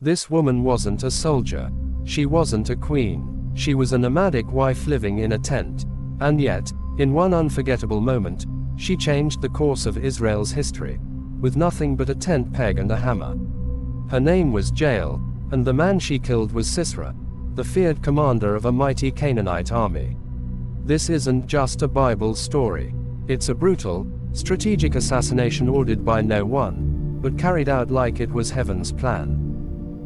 This woman wasn't a soldier. She wasn't a queen. She was a nomadic wife living in a tent. And yet, in one unforgettable moment, she changed the course of Israel's history, with nothing but a tent peg and a hammer. Her name was Jael, and the man she killed was Sisera, the feared commander of a mighty Canaanite army. This isn't just a Bible story. It's a brutal, strategic assassination ordered by no one, but carried out like it was heaven's plan.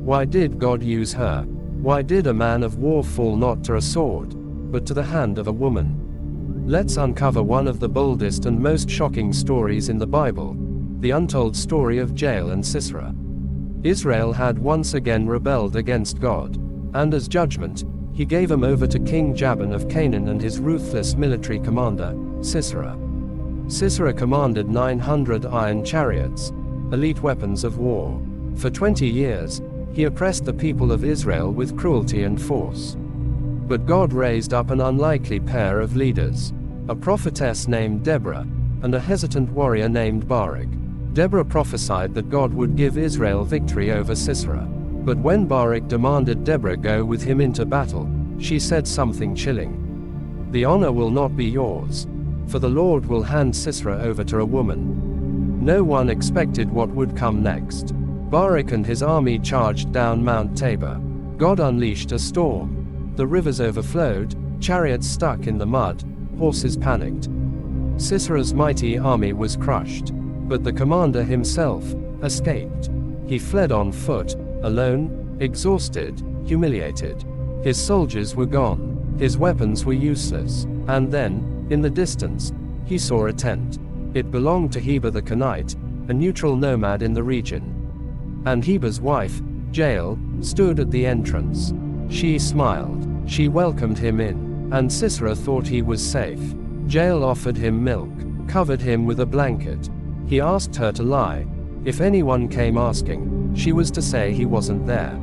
Why did God use her? Why did a man of war fall not to a sword, but to the hand of a woman? Let's uncover one of the boldest and most shocking stories in the Bible, the untold story of Jael and Sisera. Israel had once again rebelled against God, and as judgment, he gave them over to King Jabin of Canaan and his ruthless military commander, Sisera. Sisera commanded 900 iron chariots, elite weapons of war. For 20 years, he oppressed the people of Israel with cruelty and force. But God raised up an unlikely pair of leaders, a prophetess named Deborah, and a hesitant warrior named Barak. Deborah prophesied that God would give Israel victory over Sisera. But when Barak demanded Deborah go with him into battle, she said something chilling. "The honor will not be yours, for the Lord will hand Sisera over to a woman." No one expected what would come next. Barak and his army charged down Mount Tabor. God unleashed a storm. The rivers overflowed, chariots stuck in the mud, horses panicked. Sisera's mighty army was crushed, but the commander himself escaped. He fled on foot, alone, exhausted, humiliated. His soldiers were gone, his weapons were useless, and then, in the distance, he saw a tent. It belonged to Heber the Kenite, a neutral nomad in the region. And Heber's wife, Jael, stood at the entrance. She smiled. She welcomed him in, and Sisera thought he was safe. Jael offered him milk, covered him with a blanket. He asked her to lie. If anyone came asking, she was to say he wasn't there.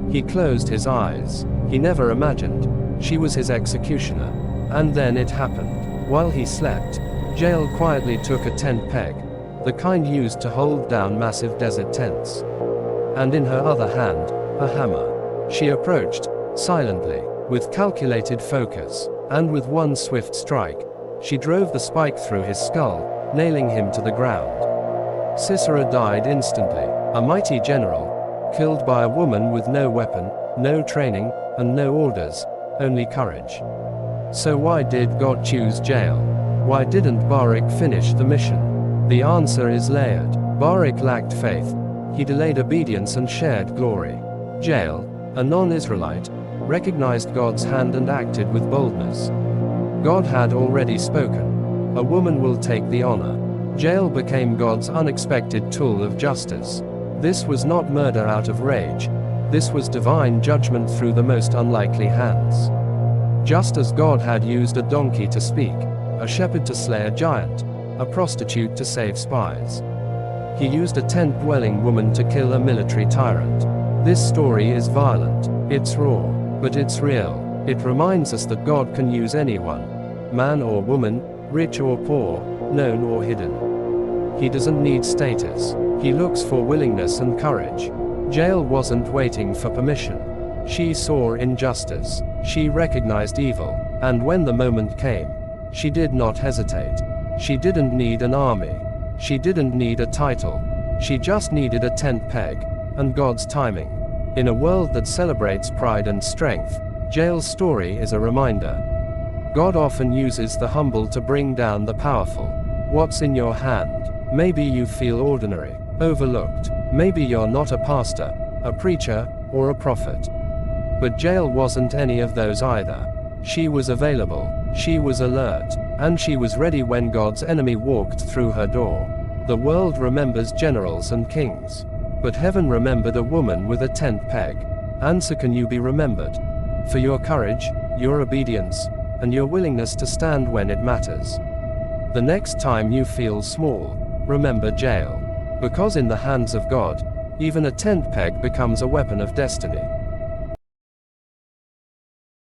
He closed his eyes. He never imagined she was his executioner. And then it happened. While he slept, Jael quietly took a tent peg, the kind used to hold down massive desert tents. And in her other hand, a hammer. She approached, silently, with calculated focus, and with one swift strike, she drove the spike through his skull, nailing him to the ground. Sisera died instantly, a mighty general, killed by a woman with no weapon, no training, and no orders, only courage. So why did God choose Jael? Why didn't Barak finish the mission? The answer is layered. Barak lacked faith. He delayed obedience and shared glory. Jael, a non-Israelite, recognized God's hand and acted with boldness. God had already spoken. A woman will take the honor. Jael became God's unexpected tool of justice. This was not murder out of rage. This was divine judgment through the most unlikely hands. Just as God had used a donkey to speak, a shepherd to slay a giant, a prostitute to save spies, he used a tent-dwelling woman to kill a military tyrant. This story is violent, it's raw, but it's real. It reminds us that God can use anyone, man or woman, rich or poor, known or hidden. He doesn't need status. He looks for willingness and courage. Jael wasn't waiting for permission. She saw injustice. She recognized evil. And when the moment came, she did not hesitate. She didn't need an army. She didn't need a title. She just needed a tent peg, and God's timing. In a world that celebrates pride and strength, Jael's story is a reminder. God often uses the humble to bring down the powerful. What's in your hand? Maybe you feel ordinary, overlooked. Maybe you're not a pastor, a preacher, or a prophet. But Jael wasn't any of those either. She was available, she was alert, and she was ready when God's enemy walked through her door. The world remembers generals and kings, but heaven remembered a woman with a tent peg. And so can you be remembered? For your courage, your obedience, and your willingness to stand when it matters. The next time you feel small, remember Jael. Because in the hands of God, even a tent peg becomes a weapon of destiny.